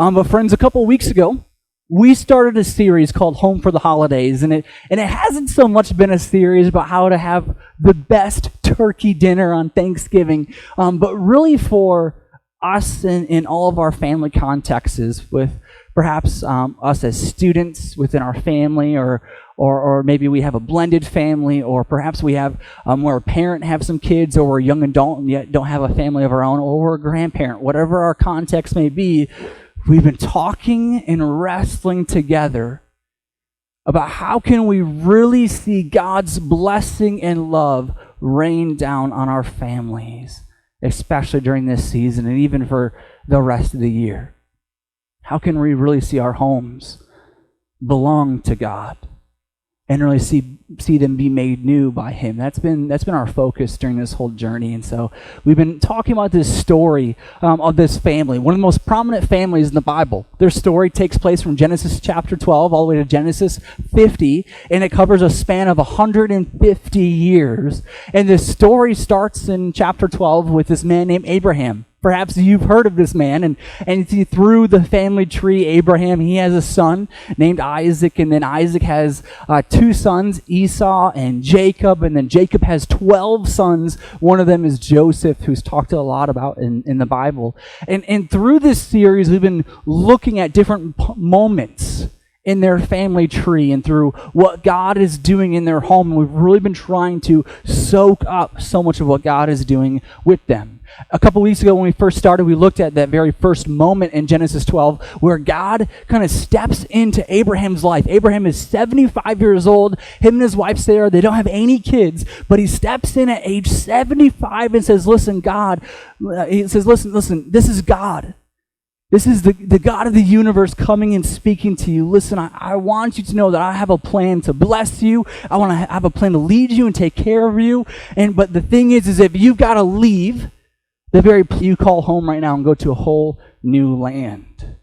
But friends, a couple weeks ago, we started a series called Home for the Holidays, and it hasn't so much been a series about how to have the best turkey dinner on Thanksgiving, but really for us in all of our family contexts, with perhaps us as students within our family, or maybe we have a blended family, or perhaps we have we're a parent, have some kids, or we're a young adult and yet don't have a family of our own, or we're a grandparent. Whatever our context may be, we've been talking and wrestling together about how can we really see God's blessing and love rain down on our families, especially during this season and even for the rest of the year. How can we really see our homes belong to God and really see them be made new by Him? That's been our focus during this whole journey. And so we've been talking about this story of this family, one of the most prominent families in the Bible. Their story takes place from Genesis chapter 12 all the way to Genesis 50, and it covers a span of 150 years. And this story starts in chapter 12 with this man named Abraham. Perhaps you've heard of this man, and see through the family tree, Abraham, he has a son named Isaac, and then Isaac has two sons, Esau and Jacob, and then Jacob has 12 sons. One of them is Joseph, who's talked a lot about in the Bible. And through this series, we've been looking at different moments in their family tree and through what God is doing in their home. And we've really been trying to soak up so much of what God is doing with them. A couple weeks ago when we first started, we looked at that very first moment in Genesis 12 where God kind of steps into Abraham's life. Abraham is 75 years old. Him and his wife Sarah, they don't have any kids, but he steps in at age 75 and says, listen, God, he says, listen, this is God. This is the God of the universe coming and speaking to you. Listen, I want you to know that I have a plan to bless you. I want to have a plan to lead you and take care of you. But the thing is if you've got to leave the very place you call home right now and go to a whole new land.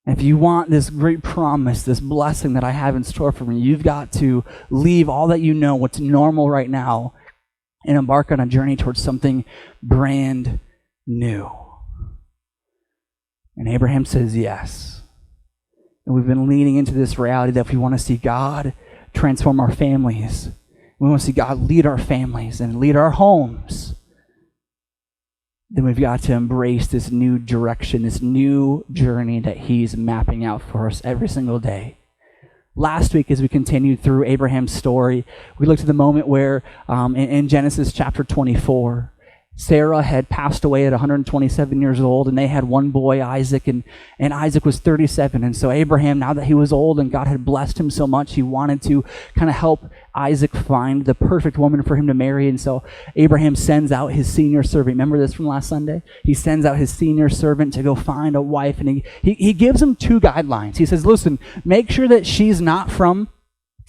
And if you want this great promise, this blessing that I have in store for you, you've got to leave all that you know, what's normal right now, and embark on a journey towards something brand new. And Abraham says yes. And we've been leaning into this reality that if we want to see God transform our families, we want to see God lead our families and lead our homes, then we've got to embrace this new direction, this new journey that He's mapping out for us every single day. Last week, as we continued through Abraham's story, we looked at the moment where in Genesis chapter 24, Sarah had passed away at 127 years old, and they had one boy, Isaac, and Isaac was 37. And so Abraham, now that he was old and God had blessed him so much, he wanted to kind of help Isaac find the perfect woman for him to marry. And so Abraham sends out his senior servant. Remember this from last Sunday? He sends out his senior servant to go find a wife, and he gives him two guidelines. He says, listen, make sure that she's not from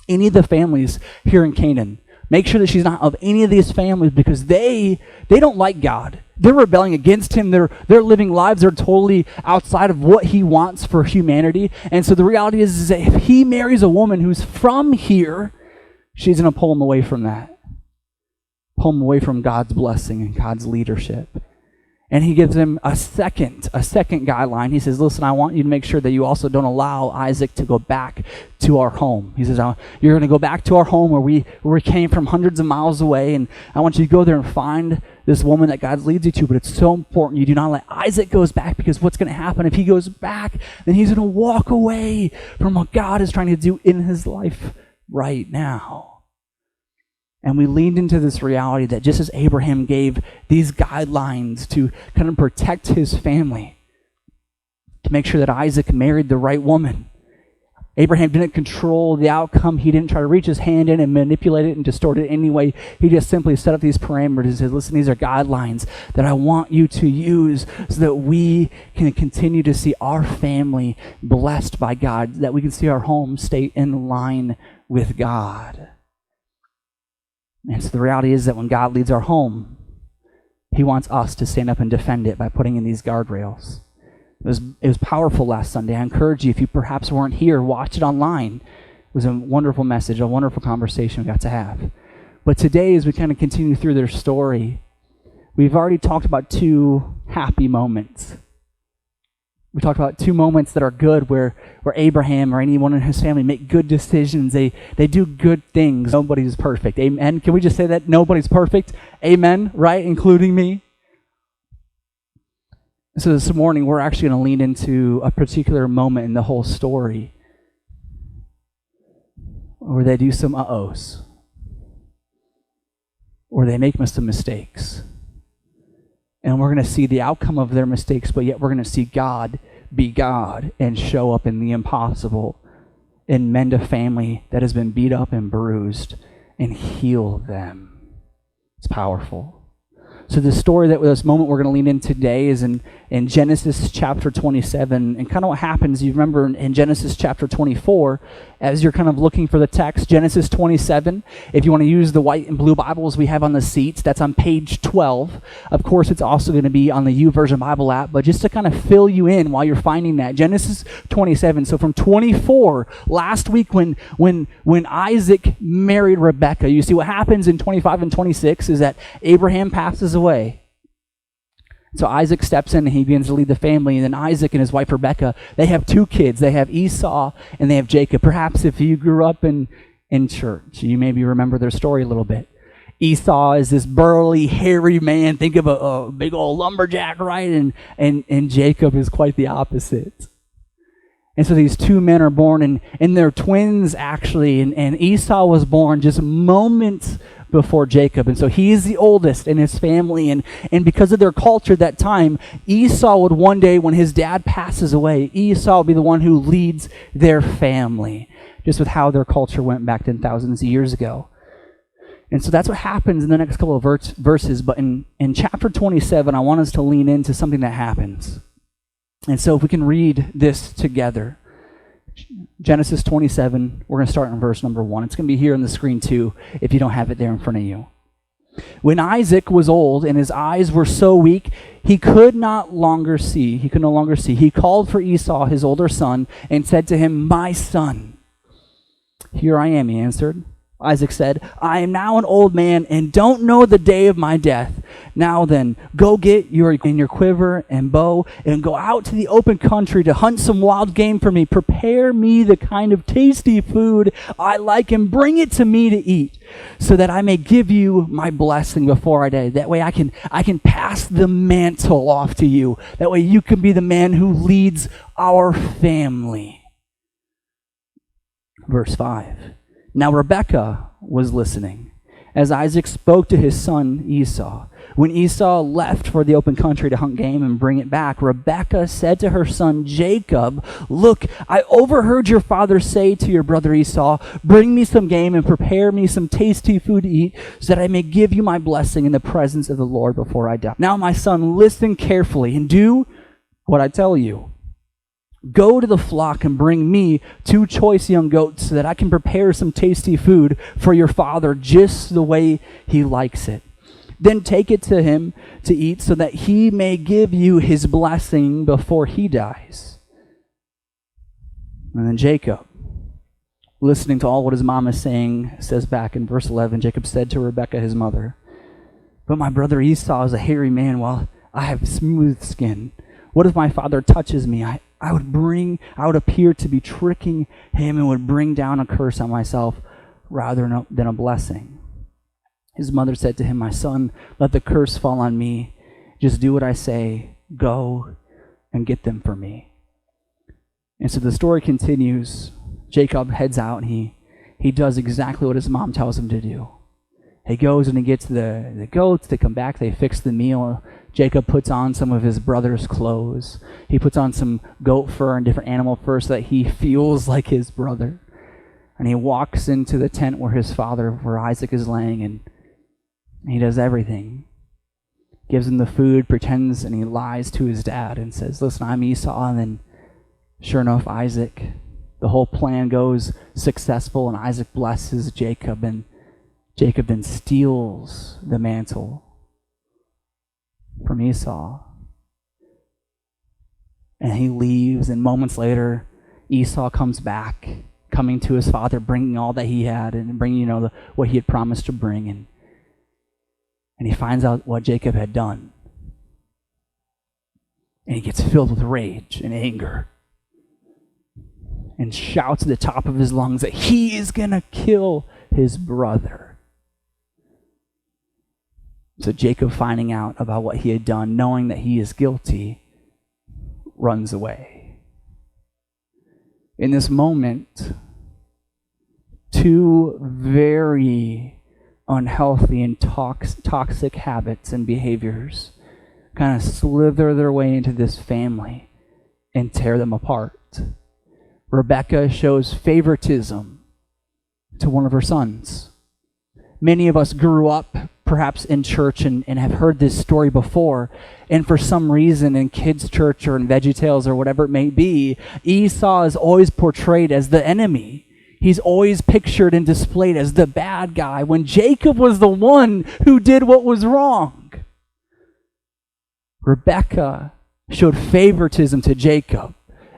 any of the families here in Canaan. Make sure that she's not of any of these families, because they don't like God. They're rebelling against Him. They're living lives that are totally outside of what He wants for humanity. And so the reality is that if he marries a woman who's from here, she's going to pull him away from that. Pull him away from God's blessing and God's leadership. And he gives him a second guideline. He says, listen, I want you to make sure that you also don't allow Isaac to go back to our home. He says, you're going to go back to our home where we came from hundreds of miles away, and I want you to go there and find this woman that God leads you to, but it's so important you do not let Isaac goes back, because what's going to happen if he goes back, then he's going to walk away from what God is trying to do in his life right now. And we leaned into this reality that just as Abraham gave these guidelines to kind of protect his family, to make sure that Isaac married the right woman, Abraham didn't control the outcome. He didn't try to reach his hand in and manipulate it and distort it anyway. He just simply set up these parameters and said, listen, these are guidelines that I want you to use so that we can continue to see our family blessed by God, that we can see our home stay in line with God. And so the reality is that when God leads our home, He wants us to stand up and defend it by putting in these guardrails. It was powerful last Sunday. I encourage you, if you perhaps weren't here, watch it online. It was a wonderful message, a wonderful conversation we got to have. But today, as we kind of continue through their story, we've already talked about two happy moments. We talked about two moments that are good where Abraham or anyone in his family make good decisions. They do good things. Nobody's perfect. Amen. Can we just say that? Nobody's perfect. Amen. Right? Including me. So this morning, we're actually going to lean into a particular moment in the whole story where they do some uh-ohs, or they make some mistakes. And we're going to see the outcome of their mistakes, but yet we're going to see God be God and show up in the impossible and mend a family that has been beat up and bruised and heal them. It's powerful. So the story that this moment we're going to lean in today is in Genesis chapter 27. And kind of what happens, you remember in Genesis chapter 24, as you're kind of looking for the text, Genesis 27, if you want to use the white and blue Bibles we have on the seats, that's on page 12. Of course, it's also going to be on the YouVersion Bible app, but just to kind of fill you in while you're finding that, Genesis 27. So from 24, last week when Isaac married Rebekah, you see what happens in 25 and 26 is that Abraham passes away. So Isaac steps in and he begins to lead the family. And then Isaac and his wife Rebekah, they have two kids. They have Esau and they have Jacob. Perhaps if you grew up in church, you maybe remember their story a little bit. Esau is this burly, hairy man. Think of a big old lumberjack, right? And Jacob is quite the opposite. And so these two men are born, and they're twins, actually. And Esau was born just moments before Jacob. And so he is the oldest in his family. And because of their culture at that time, Esau would one day, when his dad passes away, Esau will be the one who leads their family, just with how their culture went back 10,000 years ago. And so that's what happens in the next couple of verses. But in chapter 27, I want us to lean into something that happens. And so if we can read this together. Genesis 27, we're going to start in verse number 1. It's going to be here on the screen too, if you don't have it there in front of you. When Isaac was old and his eyes were so weak, he could no longer see. He called for Esau, his older son, and said to him, "My son." "Here I am," he answered. Isaac said, "I am now an old man and don't know the day of my death. Now then, go get your quiver and bow and go out to the open country to hunt some wild game for me. Prepare me the kind of tasty food I like and bring it to me to eat, so that I may give you my blessing before I die. That way I can pass the mantle off to you. That way you can be the man who leads our family." Verse 5. Now Rebekah was listening as Isaac spoke to his son Esau. When Esau left for the open country to hunt game and bring it back, Rebekah said to her son Jacob, "Look, I overheard your father say to your brother Esau, 'Bring me some game and prepare me some tasty food to eat, so that I may give you my blessing in the presence of the Lord before I die.' Now, my son, listen carefully and do what I tell you. Go to the flock and bring me 2 choice young goats, so that I can prepare some tasty food for your father just the way he likes it. Then take it to him to eat, so that he may give you his blessing before he dies." And then Jacob, listening to all what his mom is saying, says back in verse 11, Jacob said to Rebekah, his mother, "But my brother Esau is a hairy man, while I have smooth skin. What if my father touches me? I would appear to be tricking him and would bring down a curse on myself rather than a blessing." His mother said to him, "My son, let the curse fall on me. Just do what I say. Go and get them for me." And so the story continues. Jacob heads out and he does exactly what his mom tells him to do. He goes and he gets the goats. They come back. They fix the meal. Jacob puts on some of his brother's clothes. He puts on some goat fur and different animal fur so that he feels like his brother. And he walks into the tent where Isaac is laying, and he does everything. Gives him the food, pretends, and he lies to his dad and says, "Listen, I'm Esau." And then, sure enough, the whole plan goes successful, and Isaac blesses Jacob, and Jacob then steals the mantle from Esau. And he leaves, and moments later, Esau comes back, coming to his father, bringing all that he had, and bringing, what he had promised to bring. And he finds out what Jacob had done. And he gets filled with rage and anger and shouts at the top of his lungs that he is going to kill his brother. So Jacob, finding out about what he had done, knowing that he is guilty, runs away. In this moment, two very unhealthy and toxic habits and behaviors kind of slither their way into this family and tear them apart. Rebecca shows favoritism to one of her sons. Many of us grew up perhaps in church and have heard this story before, and for some reason in kids' church or in VeggieTales or whatever it may be, Esau is always portrayed as the enemy. He's always pictured and displayed as the bad guy when Jacob was the one who did what was wrong. Rebecca showed favoritism to Jacob,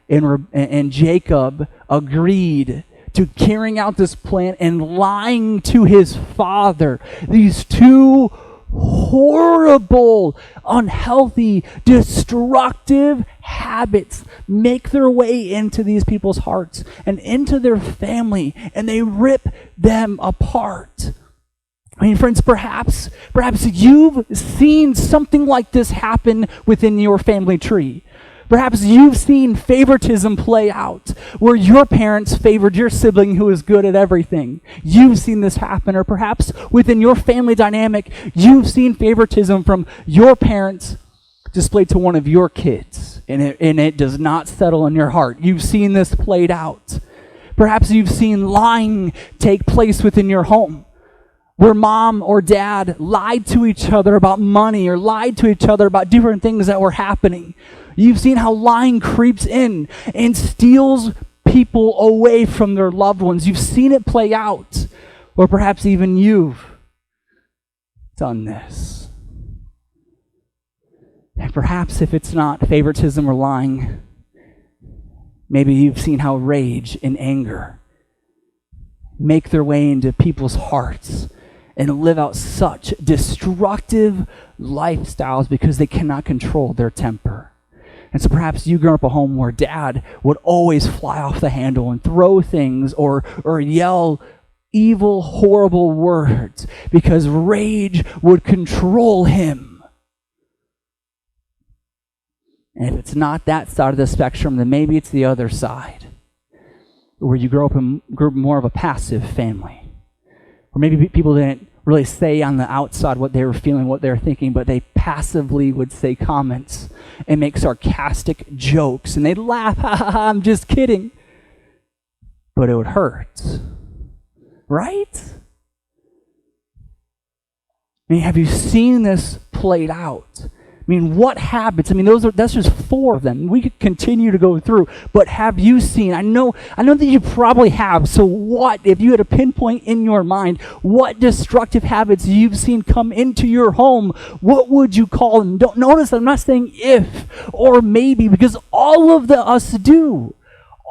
and Jacob agreed to carrying out this plan and lying to his father. These two horrible, unhealthy, destructive habits make their way into these people's hearts and into their family, and they rip them apart. I mean, friends, perhaps you've seen something like this happen within your family tree. Perhaps you've seen favoritism play out, where your parents favored your sibling who is good at everything. You've seen this happen. Or perhaps within your family dynamic, you've seen favoritism from your parents displayed to one of your kids, and it does not settle in your heart. You've seen this played out. Perhaps you've seen lying take place within your home, where mom or dad lied to each other about money or lied to each other about different things that were happening. You've seen how lying creeps in and steals people away from their loved ones. You've seen it play out. Or perhaps even you've done this. And perhaps if it's not favoritism or lying, maybe you've seen how rage and anger make their way into people's hearts and live out such destructive lifestyles because they cannot control their temper. And so perhaps you grew up a home where dad would always fly off the handle and throw things or yell evil, horrible words because rage would control him. And if it's not that side of the spectrum, then maybe it's the other side, where you grew up more of a passive family. Or maybe people didn't really say on the outside what they were feeling, what they were thinking, but they passively would say comments and make sarcastic jokes, and they'd laugh, ha ha ha, I'm just kidding. But it would hurt, right? I mean, have you seen this played out? I mean, what habits? I mean, that's just 4 of them. We could continue to go through, but have you seen? I know that you probably have. So what, if you had a pinpoint in your mind, what destructive habits you've seen come into your home, what would you call them? Don't notice, I'm not saying if or maybe, because all of us do.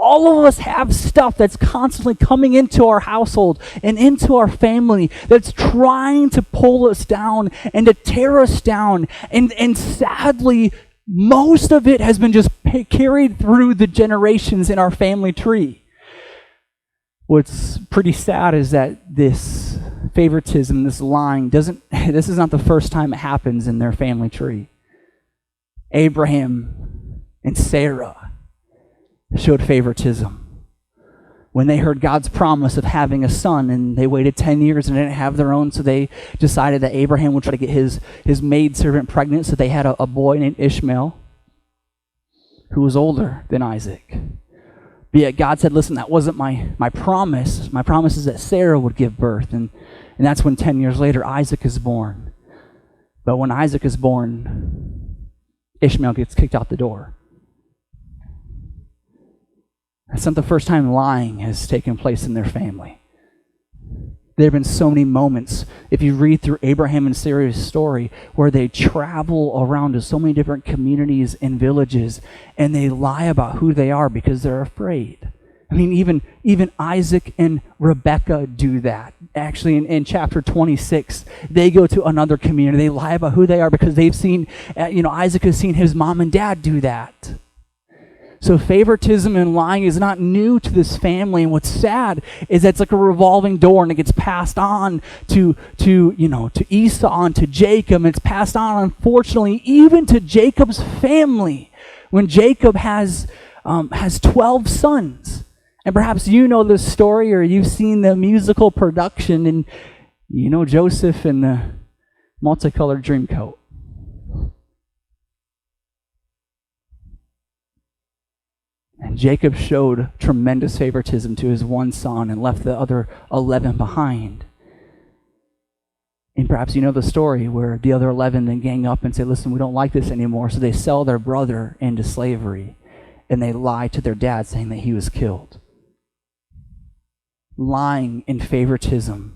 All of us have stuff that's constantly coming into our household and into our family that's trying to pull us down and to tear us down. And sadly, most of it has been just carried through the generations in our family tree. What's pretty sad is that this favoritism, this lying, this is not the first time it happens in their family tree. Abraham and Sarah showed favoritism when they heard God's promise of having a son, and they waited 10 years and didn't have their own, so they decided that Abraham would try to get his maidservant pregnant, so they had a boy named Ishmael who was older than Isaac. But yet God said, listen, that wasn't my promise. My promise is that Sarah would give birth, and that's when 10 years later Isaac is born. But when Isaac is born, Ishmael gets kicked out the door. It's not the first time lying has taken place in their family. There have been so many moments, if you read through Abraham and Sarah's story, where they travel around to so many different communities and villages, and they lie about who they are because they're afraid. I mean, even Isaac and Rebekah do that. actually in chapter 26, they go to another community. They lie about who they are because they've seen, Isaac has seen his mom and dad do that. So favoritism and lying is not new to this family. And what's sad is that it's like a revolving door, and it gets passed on to Esau and to Jacob. And it's passed on, unfortunately, even to Jacob's family. When Jacob has 12 sons. And perhaps you know this story, or you've seen the musical production, and you know Joseph in the multicolored dream coat. And Jacob showed tremendous favoritism to his one son and left the other 11 behind. And perhaps you know the story where the other 11 then gang up and say, listen, we don't like this anymore. So they sell their brother into slavery, and they lie to their dad saying that he was killed. Lying and favoritism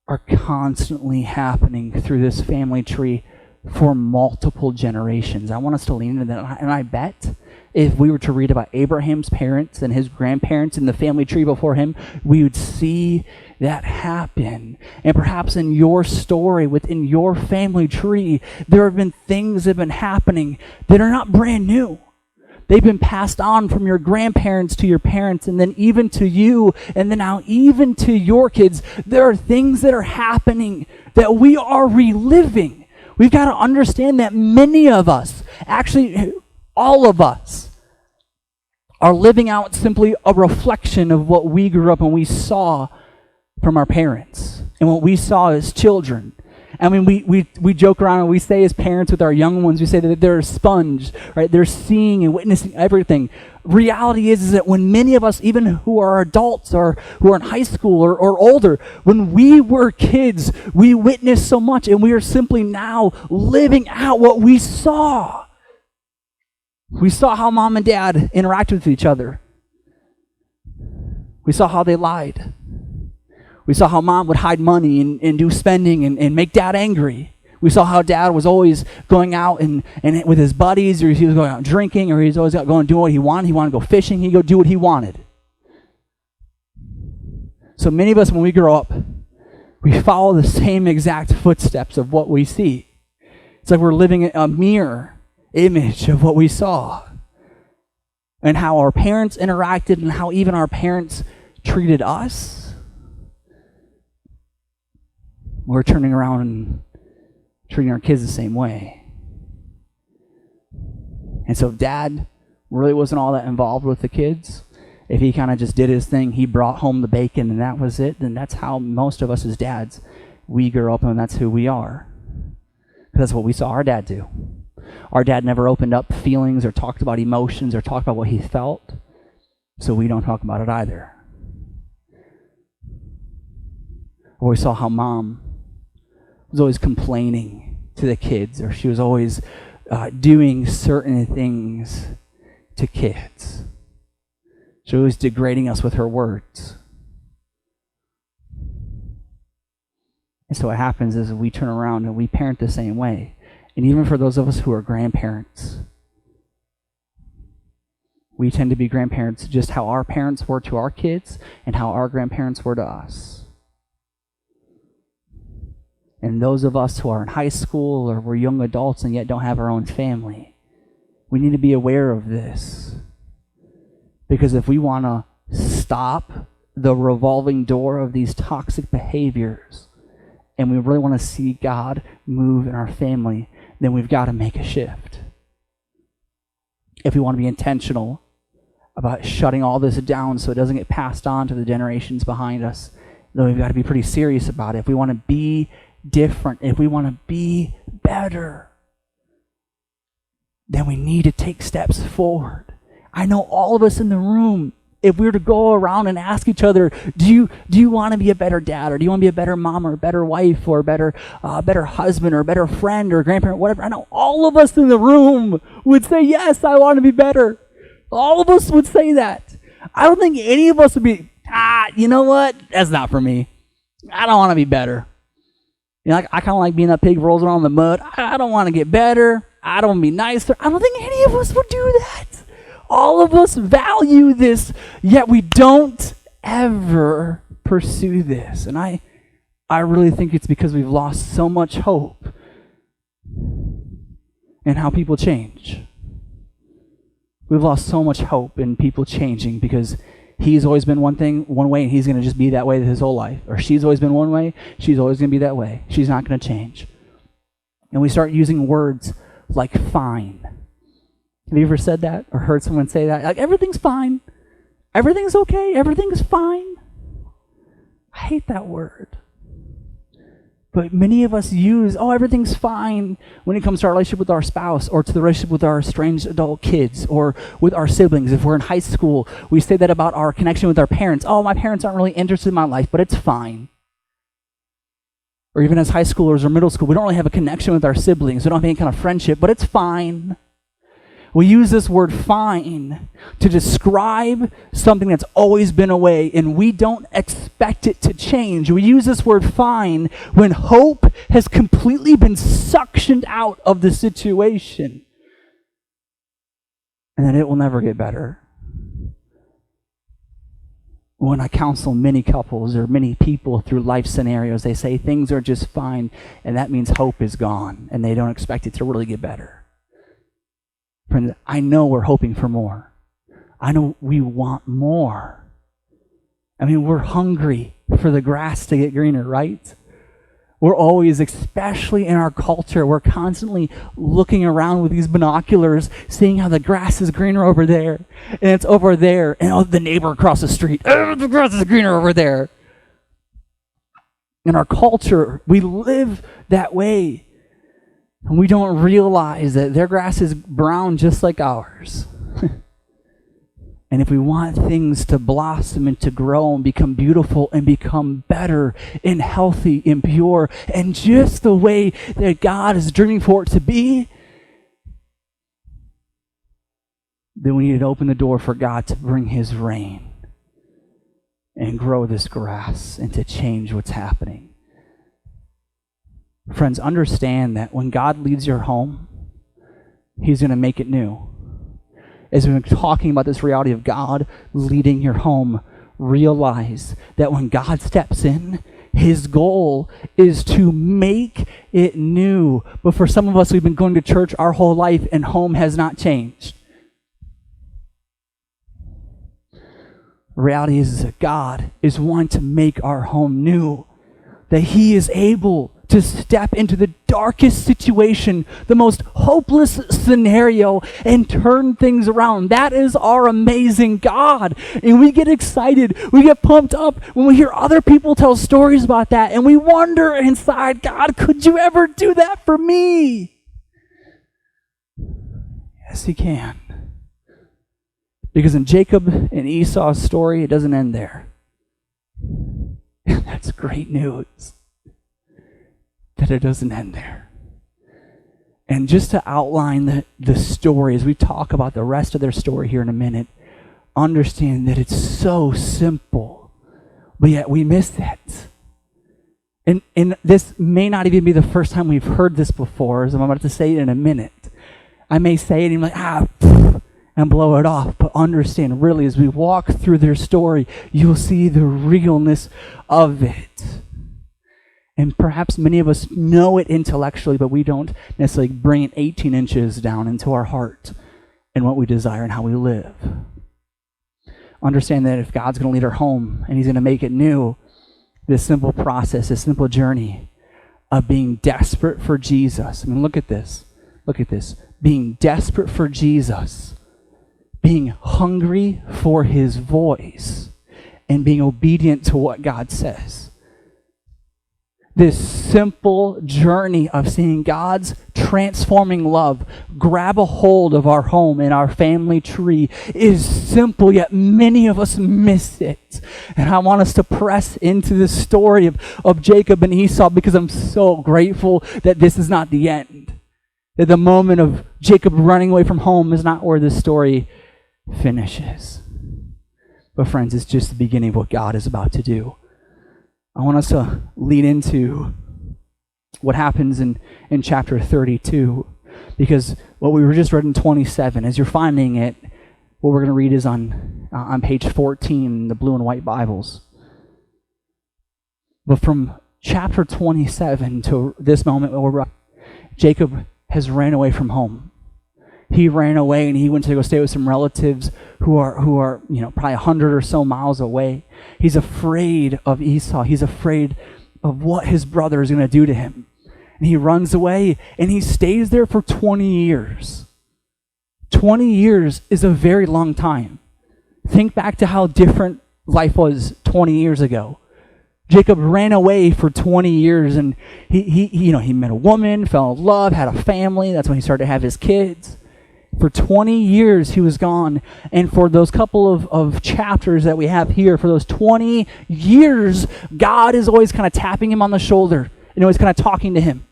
are constantly happening through this family tree for multiple generations. I want us to lean into that. And I bet if we were to read about Abraham's parents and his grandparents in the family tree before him, we would see that happen. And perhaps in your story, within your family tree, there have been things that have been happening that are not brand new. They've been passed on from your grandparents to your parents, and then even to you, and then now even to your kids. There are things that are happening that we are reliving. We've got to understand that many of us, actually all of us, are living out simply a reflection of what we grew up and we saw from our parents and what we saw as children. I mean, we joke around and we say as parents with our young ones, we say that they're a sponge, right? They're seeing and witnessing everything. Reality is that when many of us, even who are adults or who are in high school or older, when we were kids, we witnessed so much, and we are simply now living out what we saw. We saw how mom and dad interacted with each other. We saw how they lied. We saw how mom would hide money and do spending and make dad angry. We saw how dad was always going out and with his buddies, or he was going out drinking, or he was always out going doing what he wanted. He wanted to go fishing. He'd go do what he wanted. So many of us, when we grow up, we follow the same exact footsteps of what we see. It's like we're living a mirror image of what we saw, and how our parents interacted, and how even our parents treated us. We're turning around and treating our kids the same way. And so if dad really wasn't all that involved with the kids, if he kind of just did his thing, he brought home the bacon and that was it, then that's how most of us as dads, we grow up, and that's who we are. That's what we saw our dad do. Our dad never opened up feelings or talked about emotions or talked about what he felt, so we don't talk about it either. Or we saw how mom was always complaining to the kids, or she was always doing certain things to kids. She was degrading us with her words. And so what happens is we turn around and we parent the same way. And even for those of us who are grandparents, we tend to be grandparents just how our parents were to our kids and how our grandparents were to us. And those of us who are in high school or we're young adults and yet don't have our own family, we need to be aware of this. Because if we want to stop the revolving door of these toxic behaviors, and we really want to see God move in our family, then we've got to make a shift. If we want to be intentional about shutting all this down so it doesn't get passed on to the generations behind us, then we've got to be pretty serious about it. If we want to be different, if we want to be better, then we need to take steps forward. I know all of us in the room, if we were to go around and ask each other, do you want to be a better dad, or do you want to be a better mom, or a better wife, or a better husband, or a better friend, or grandparent, whatever, I know all of us in the room would say, yes, I want to be better. All of us would say that. I don't think any of us would be, you know what? That's not for me. I don't want to be better. You know, I kind of like being that pig rolls around in the mud. I don't want to get better. I don't want to be nicer. I don't think any of us would do that. All of us value this, yet we don't ever pursue this. And I really think it's because we've lost so much hope in how people change. We've lost so much hope in people changing because he's always been one way, and he's going to just be that way his whole life. Or she's always been one way, she's always going to be that way. She's not going to change. And we start using words like fine. Have you ever said that or heard someone say that? Like, everything's fine. Everything's okay. Everything's fine. I hate that word. But many of us use, everything's fine when it comes to our relationship with our spouse or to the relationship with our estranged adult kids or with our siblings. If we're in high school, we say that about our connection with our parents. Oh, my parents aren't really interested in my life, but it's fine. Or even as high schoolers or middle school, we don't really have a connection with our siblings. We don't have any kind of friendship, but it's fine. We use this word fine to describe something that's always been a way, and we don't expect it to change. We use this word fine when hope has completely been suctioned out of the situation, and that it will never get better. When I counsel many couples or many people through life scenarios, they say things are just fine, and that means hope is gone, and they don't expect it to really get better. Friends, I know we're hoping for more. I know we want more. I mean, we're hungry for the grass to get greener, right? We're always, especially in our culture, we're constantly looking around with these binoculars, seeing how the grass is greener over there, and it's over there, and the neighbor across the street, the grass is greener over there. In our culture, we live that way. And we don't realize that their grass is brown just like ours. And if we want things to blossom and to grow and become beautiful and become better and healthy and pure and just the way that God is dreaming for it to be, then we need to open the door for God to bring his rain and grow this grass and to change what's happening. Friends, understand that when God leads your home, he's going to make it new. As we've been talking about this reality of God leading your home, realize that when God steps in, his goal is to make it new. But for some of us, we've been going to church our whole life and home has not changed. The reality is that God is wanting to make our home new. That he is able to step into the darkest situation, the most hopeless scenario, and turn things around. That is our amazing God. And we get excited, we get pumped up when we hear other people tell stories about that, and we wonder inside, God, could you ever do that for me? Yes, he can. Because in Jacob and Esau's story, it doesn't end there. That's great news. That it doesn't end there. And just to outline the story, as we talk about the rest of their story here in a minute, understand that it's so simple, but yet we miss that. And this may not even be the first time we've heard this before, as I'm about to say it in a minute. I may say it and be like, and blow it off, but understand, really, as we walk through their story, you'll see the realness of it. And perhaps many of us know it intellectually, but we don't necessarily bring it 18 inches down into our heart and what we desire and how we live. Understand that if God's going to lead our home and he's going to make it new, this simple process, this simple journey of being desperate for Jesus. I mean, look at this. Look at this. Being desperate for Jesus, being hungry for his voice, and being obedient to what God says. This simple journey of seeing God's transforming love grab a hold of our home and our family tree is simple, yet many of us miss it. And I want us to press into the story of Jacob and Esau because I'm so grateful that this is not the end. That the moment of Jacob running away from home is not where this story finishes. But friends, it's just the beginning of what God is about to do. I want us to lead into what happens in chapter 32, because what we were just read in 27, as you're finding it, what we're going to read is on page 14 in the blue and white Bibles. But from chapter 27 to this moment where we're, Jacob has ran away from home. He ran away and he went to go stay with some relatives who are probably 100 or so miles away. He's afraid of Esau. He's afraid of what his brother is going to do to him. And he runs away and he stays there for 20 years. 20 years is a very long time. Think back to how different life was 20 years ago. Jacob ran away for 20 years and he met a woman, fell in love, had a family. That's when he started to have his kids. For 20 years, he was gone. And for those couple of chapters that we have here, for those 20 years, God is always kind of tapping him on the shoulder and always kind of talking to him.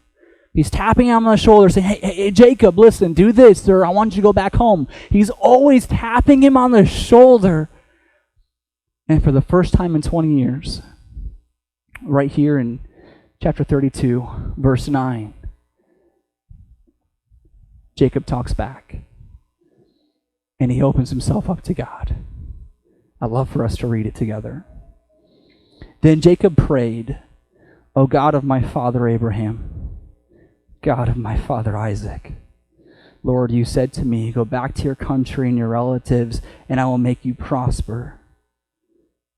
He's tapping him on the shoulder saying, hey, Jacob, listen, do this, or I want you to go back home. He's always tapping him on the shoulder. And for the first time in 20 years, right here in chapter 32, verse 9, Jacob talks back. And he opens himself up to God. I'd love for us to read it together. Then Jacob prayed, O God of my father Abraham, God of my father Isaac, Lord, you said to me, go back to your country and your relatives, and I will make you prosper.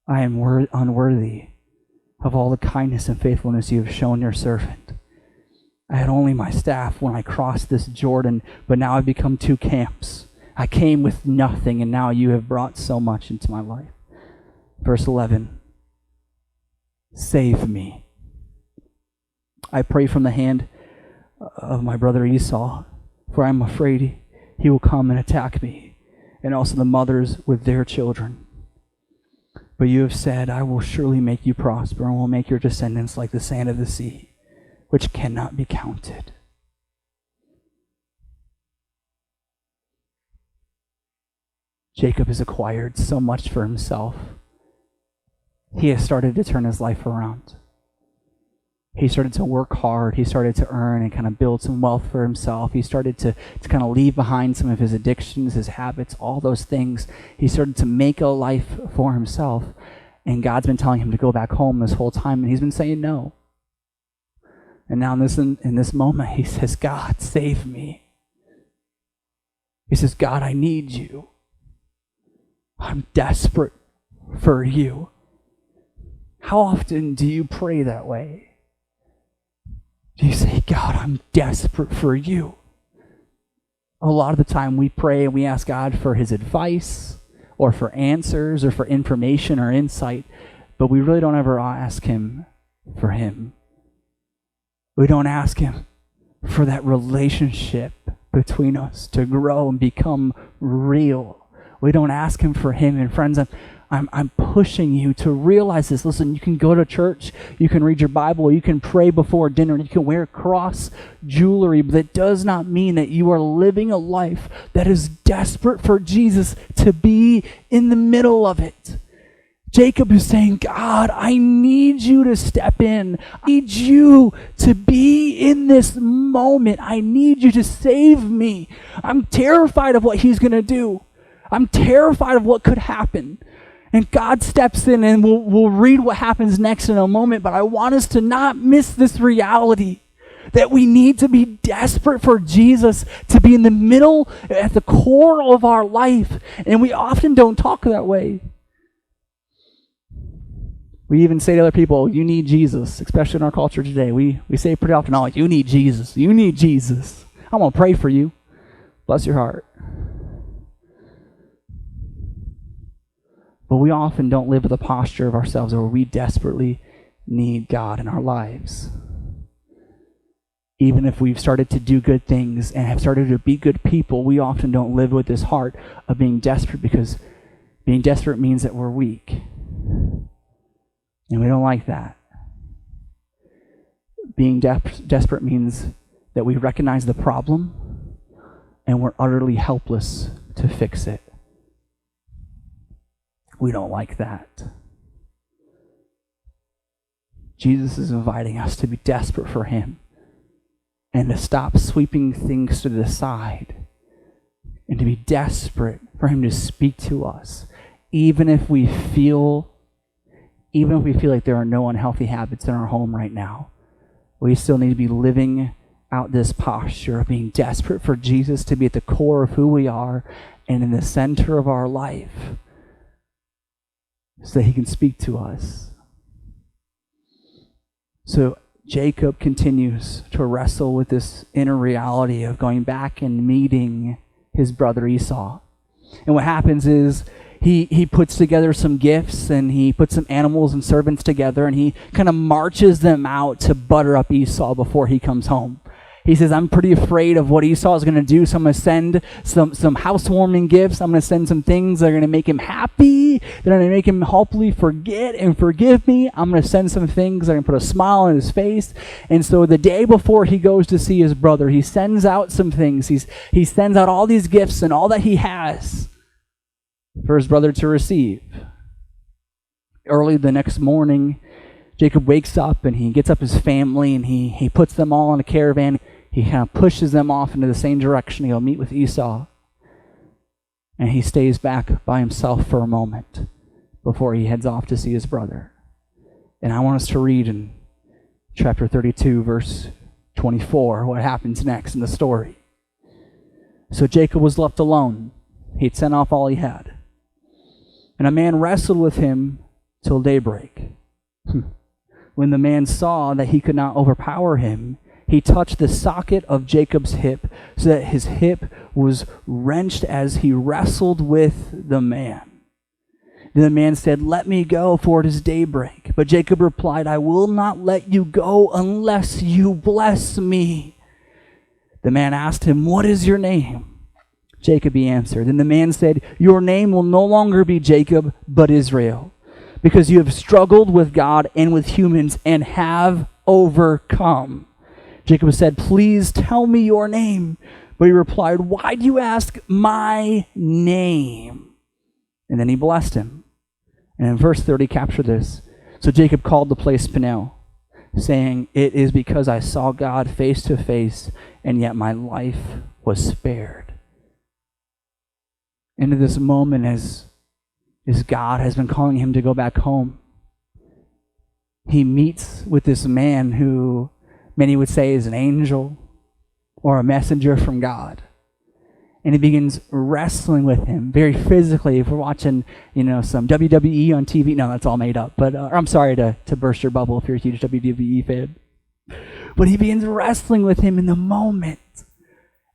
I am unworthy of all the kindness and faithfulness you have shown your servant. I had only my staff when I crossed this Jordan, but now I've become two camps. I came with nothing, and now you have brought so much into my life. Verse 11, save me. I pray from the hand of my brother Esau, for I am afraid he will come and attack me, and also the mothers with their children. But you have said, I will surely make you prosper, and will make your descendants like the sand of the sea, which cannot be counted. Jacob has acquired so much for himself. He has started to turn his life around. He started to work hard. He started to earn and kind of build some wealth for himself. He started to kind of leave behind some of his addictions, his habits, all those things. He started to make a life for himself. And God's been telling him to go back home this whole time, and he's been saying no. And now in this moment, he says, God, save me. He says, God, I need you. I'm desperate for you. How often do you pray that way? Do you say, God, I'm desperate for you? A lot of the time we pray and we ask God for his advice or for answers or for information or insight, but we really don't ever ask him for him. We don't ask him for that relationship between us to grow and become real. We don't ask him for him. And friends, I'm pushing you to realize this. Listen, you can go to church, you can read your Bible, you can pray before dinner, and you can wear cross jewelry, but that does not mean that you are living a life that is desperate for Jesus to be in the middle of it. Jacob is saying, God, I need you to step in. I need you to be in this moment. I need you to save me. I'm terrified of what he's going to do. I'm terrified of what could happen. And God steps in, and we'll read what happens next in a moment, but I want us to not miss this reality that we need to be desperate for Jesus to be in the middle, at the core of our life. And we often don't talk that way. We even say to other people, you need Jesus, especially in our culture today. We say pretty often, oh, you need Jesus. You need Jesus. I'm going to pray for you. Bless your heart. But we often don't live with a posture of ourselves where we desperately need God in our lives. Even if we've started to do good things and have started to be good people, we often don't live with this heart of being desperate, because being desperate means that we're weak. And we don't like that. Being desperate means that we recognize the problem and we're utterly helpless to fix it. We don't like that. Jesus is inviting us to be desperate for him and to stop sweeping things to the side and to be desperate for him to speak to us, even if we feel even if we feel like there are no unhealthy habits in our home right now, we still need to be living out this posture of being desperate for Jesus to be at the core of who we are and in the center of our life so that he can speak to us. So Jacob continues to wrestle with this inner reality of going back and meeting his brother Esau. And what happens is he puts together some gifts, and he puts some animals and servants together, and he kind of marches them out to butter up Esau before he comes home. He says, I'm pretty afraid of what Esau is going to do, so I'm going to send some housewarming gifts. I'm going to send some things that are going to make him happy, that are going to make him hopefully forget and forgive me. I'm going to send some things that are going to put a smile on his face. And so the day before he goes to see his brother, he sends out some things. He sends out all these gifts and all that he has for his brother to receive. Early the next morning, Jacob wakes up and he gets up his family and he puts them all in a caravan. He kind of pushes them off into the same direction. He'll meet with Esau. And he stays back by himself for a moment before he heads off to see his brother. And I want us to read in chapter 32, verse 24, what happens next in the story. So Jacob was left alone. He'd sent off all he had. And a man wrestled with him till daybreak. When the man saw that he could not overpower him, he touched the socket of Jacob's hip, so that his hip was wrenched as he wrestled with the man. Then the man said, let me go, for it is daybreak. But Jacob replied, I will not let you go unless you bless me. The man asked him, what is your name? Jacob, he answered. Then the man said, your name will no longer be Jacob, but Israel, because you have struggled with God and with humans and have overcome. Jacob said, please tell me your name. But he replied, why do you ask my name? And then he blessed him. And in verse 30, capture this. So Jacob called the place Peniel, saying, it is because I saw God face to face, and yet my life was spared. Into this moment as God has been calling him to go back home, he meets with this man who many would say is an angel or a messenger from God. And he begins wrestling with him very physically. If we're watching, some WWE on TV, no, that's all made up. But I'm sorry to burst your bubble if you're a huge WWE fan. But he begins wrestling with him in the moment.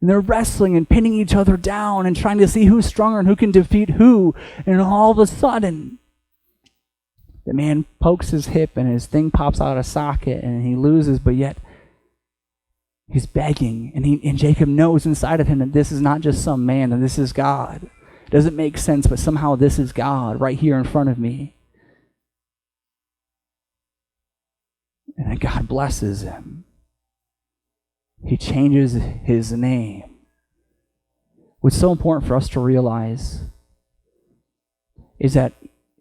And they're wrestling and pinning each other down and trying to see who's stronger and who can defeat who. And all of a sudden, the man pokes his hip and his thing pops out of socket and he loses, but yet he's begging. And Jacob knows inside of him that this is not just some man, that this is God. It doesn't make sense, but somehow this is God right here in front of me. And then God blesses him. He changes his name. What's so important for us to realize is that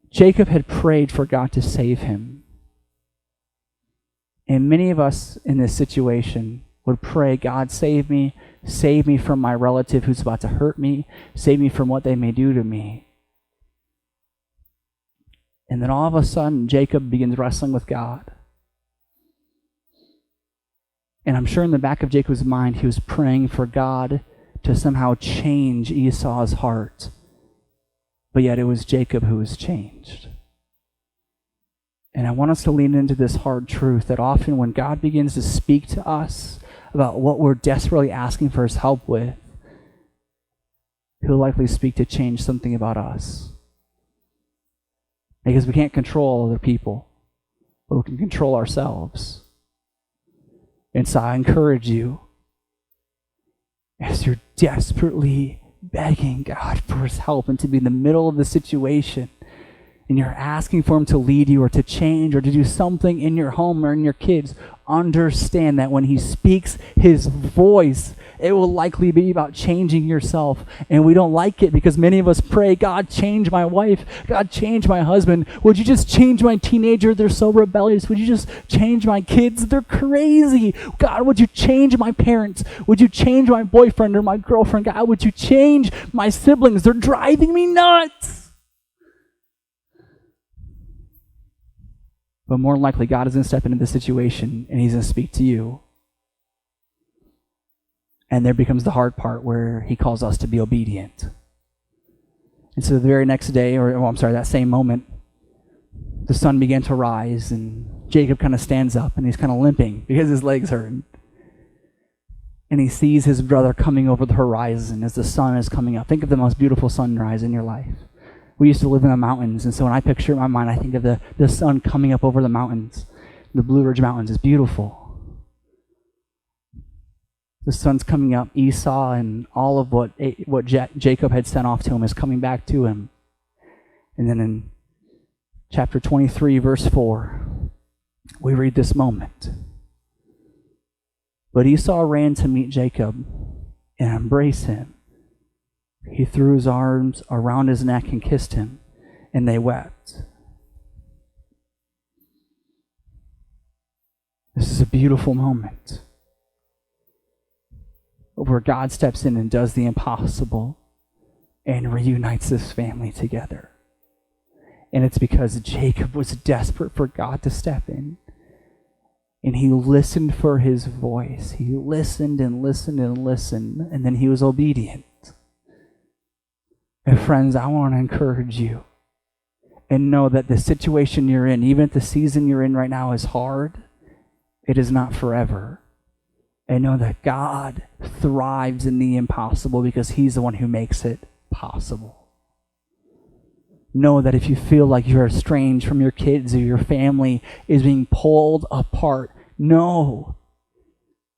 Jacob had prayed for God to save him. And many of us in this situation would pray, God, save me from my relative who's about to hurt me, save me from what they may do to me. And then all of a sudden, Jacob begins wrestling with God. And I'm sure in the back of Jacob's mind, he was praying for God to somehow change Esau's heart. But yet it was Jacob who was changed. And I want us to lean into this hard truth that often when God begins to speak to us about what we're desperately asking for his help with, he'll likely speak to change something about us. Because we can't control other people, but we can control ourselves. And so I encourage you, as you're desperately begging God for his help and to be in the middle of the situation, and you're asking for him to lead you or to change or to do something in your home or in your kids, understand that when he speaks his voice, it will likely be about changing yourself. And we don't like it because many of us pray, God, change my wife. God, change my husband. Would you just change my teenager? They're so rebellious. Would you just change my kids? They're crazy. God, would you change my parents? Would you change my boyfriend or my girlfriend? God, would you change my siblings? They're driving me nuts. But more than likely, God is going to step into the situation and he's going to speak to you. And there becomes the hard part where he calls us to be obedient. And so the very next day, that same moment, the sun began to rise and Jacob kind of stands up and he's kind of limping because his legs hurt. And he sees his brother coming over the horizon as the sun is coming up. Think of the most beautiful sunrise in your life. We used to live in the mountains, and so when I picture it in my mind, I think of the sun coming up over the mountains. The Blue Ridge Mountains is beautiful. The sun's coming up. Esau and all of what Jacob had sent off to him is coming back to him. And then in chapter 23, verse 4, we read this moment. But Esau ran to meet Jacob and embrace him. He threw his arms around his neck and kissed him, and they wept. This is a beautiful moment where God steps in and does the impossible and reunites this family together. And it's because Jacob was desperate for God to step in. And he listened for his voice. He listened and listened and listened, and then he was obedient. And friends, I want to encourage you and know that the situation you're in, even if the season you're in right now is hard, it is not forever. And know that God thrives in the impossible because he's the one who makes it possible. Know that if you feel like you're estranged from your kids or your family is being pulled apart, know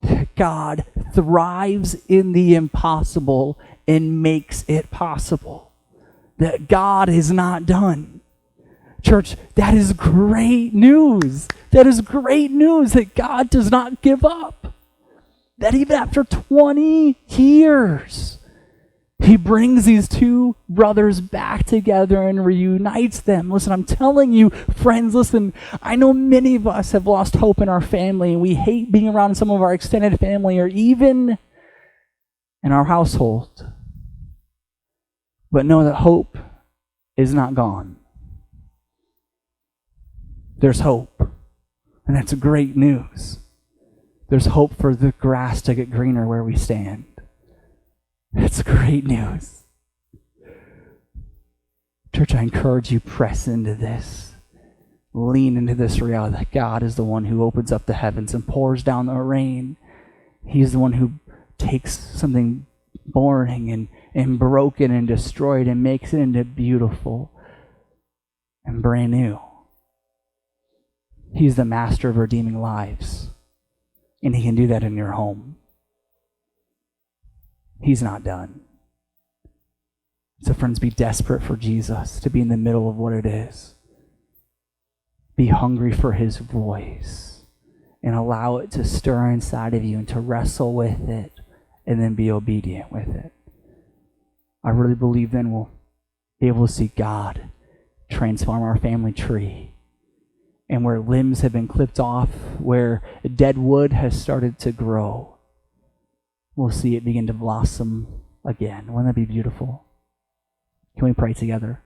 that God thrives in the impossible and makes it possible. That God is not done. Church, that is great news. That is great news that God does not give up. That even after 20 years, he brings these two brothers back together and reunites them. Listen, I'm telling you, friends, listen, I know many of us have lost hope in our family, and we hate being around some of our extended family or even in our household. But know that hope is not gone. There's hope, and that's great news. There's hope for the grass to get greener where we stand. That's great news. Church, I encourage you, press into this. Lean into this reality that God is the one who opens up the heavens and pours down the rain. He's the one who takes something boring and broken and destroyed and makes it into beautiful and brand new. He's the master of redeeming lives. And he can do that in your home. He's not done. So friends, be desperate for Jesus to be in the middle of what it is. Be hungry for his voice and allow it to stir inside of you and to wrestle with it and then be obedient with it. I really believe then we'll be able to see God transform our family tree. And where limbs have been clipped off, where dead wood has started to grow, we'll see it begin to blossom again. Wouldn't that be beautiful? Can we pray together?